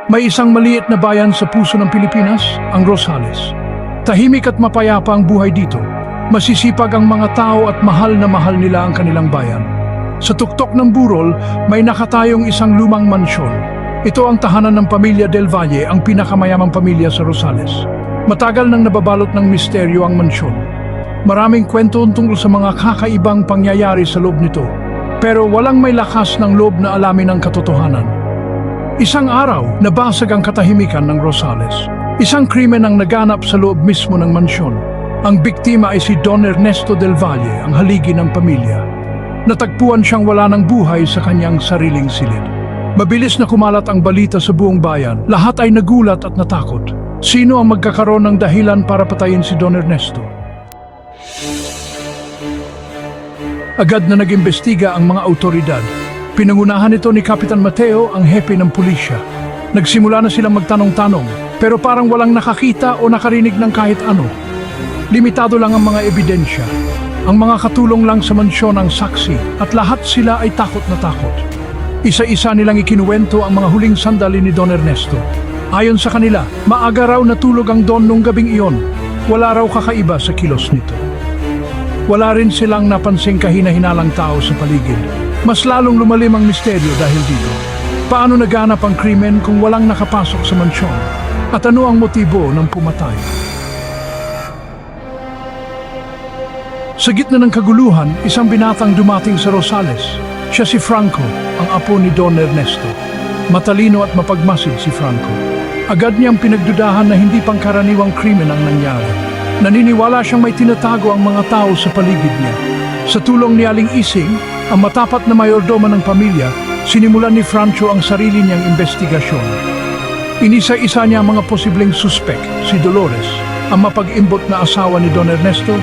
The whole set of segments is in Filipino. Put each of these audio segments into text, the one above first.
May isang maliit na bayan sa puso ng Pilipinas, ang Rosales. Tahimik at mapayapa ang buhay dito. Masisipag ang mga tao at mahal nila ang kanilang bayan. Sa tuktok ng burol, may nakatayong isang lumang mansyon. Ito ang tahanan ng pamilya Del Valle, ang pinakamayamang pamilya sa Rosales. Matagal nang nababalot ng misteryo ang mansyon. Maraming kwento tungkol sa mga kakaibang pangyayari sa loob nito. Pero walang may lakas ng loob na alamin ang katotohanan. Isang araw, nabasag ang katahimikan ng Rosales. Isang krimen ang naganap sa loob mismo ng mansyon. Ang biktima ay si Don Ernesto Del Valle, ang haligi ng pamilya. Natagpuan siyang wala ng buhay sa kanyang sariling silid. Mabilis na kumalat ang balita sa buong bayan. Lahat ay nagulat at natakot. Sino ang magkakaroon ng dahilan para patayin si Don Ernesto? Agad na nag-imbestiga ang mga autoridad. Pinangunahan ito ni Kapitan Mateo, ang hepe ng pulisya. Nagsimula na silang magtanong-tanong, pero parang walang nakakita o nakarinig ng kahit ano. Limitado lang ang mga ebidensya. Ang mga katulong lang sa mansyon ang saksi at lahat sila ay takot na takot. Isa-isa nilang ikinuwento ang mga huling sandali ni Don Ernesto. Ayon sa kanila, maaga raw natulog ang Don nung gabing iyon. Wala raw kakaiba sa kilos nito. Wala rin silang napansing kahina-hinalang tao sa paligid. Mas lalong lumalim ang misteryo dahil dito. Paano naganap ang krimen kung walang nakapasok sa mansyon? At ano ang motibo ng pumatay? Sa gitna ng kaguluhan, isang binatang dumating sa Rosales. Siya si Franco, ang apo ni Don Ernesto. Matalino at mapagmasid si Franco. Agad niyang pinagdudahan na hindi pangkaraniwang krimen ang nangyari. Naniniwala siyang may tinatago ang mga tao sa paligid niya. Sa tulong ni Aling Ising, ang matapat na mayordoma ng pamilya, sinimulan ni Franco ang sarili niyang investigasyon. Inisa-isa niya ang mga posibleng suspek, si Dolores, ang mapag-imbot na asawa ni Don Ernesto,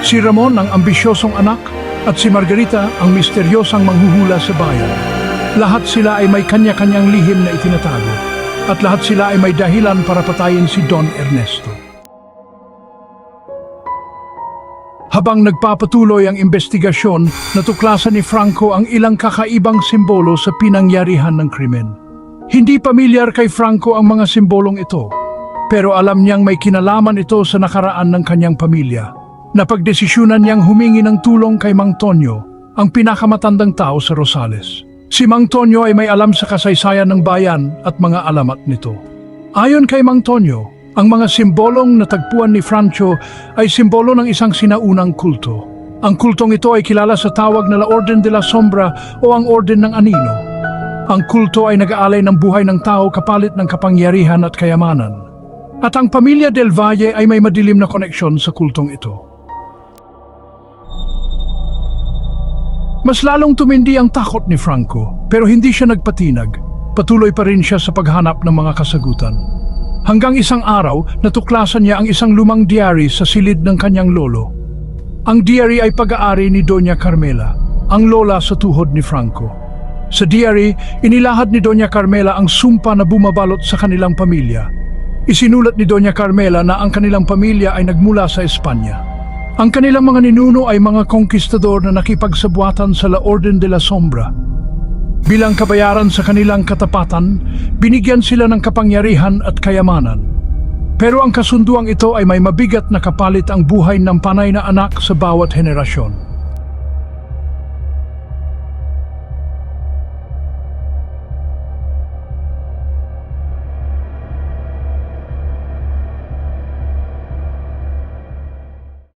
si Ramon, ang ambisyosong anak, at si Margarita, ang misteryosang manghuhula sa bayan. Lahat sila ay may kanya-kanyang lihim na itinatago, at lahat sila ay may dahilan para patayin si Don Ernesto. Habang nagpapatuloy ang investigasyon, natuklasan ni Franco ang ilang kakaibang simbolo sa pinangyarihan ng krimen. Hindi pamilyar kay Franco ang mga simbolong ito, pero alam niyang may kinalaman ito sa nakaraan ng kanyang pamilya. Napagdesisyunan niyang humingi ng tulong kay Mang Tonyo, ang pinakamatandang tao sa Rosales. Si Mang Tonyo ay may alam sa kasaysayan ng bayan at mga alamat nito. Ayon kay Mang Tonyo, ang mga simbolong natagpuan ni Franco ay simbolo ng isang sinaunang kulto. Ang kultong ito ay kilala sa tawag na La Orden de la Sombra o ang Orden ng Anino. Ang kulto ay nag-aalay ng buhay ng tao kapalit ng kapangyarihan at kayamanan. At ang pamilya Del Valle ay may madilim na koneksyon sa kultong ito. Mas lalong tumindi ang takot ni Franco, pero hindi siya nagpatinag. Patuloy pa rin siya sa paghanap ng mga kasagutan. Hanggang isang araw, natuklasan niya ang isang lumang diary sa silid ng kanyang lolo. Ang diary ay pag-aari ni Doña Carmela, ang lola sa tuhod ni Franco. Sa diary, inilahad ni Doña Carmela ang sumpa na bumabalot sa kanilang pamilya. Isinulat ni Doña Carmela na ang kanilang pamilya ay nagmula sa Espanya. Ang kanilang mga ninuno ay mga konkistador na nakipagsabuatan sa La Orden de la Sombra. Bilang kabayaran sa kanilang katapatan, binigyan sila ng kapangyarihan at kayamanan. Pero ang kasunduang ito ay may mabigat na kapalit ang buhay ng panay na anak sa bawat henerasyon.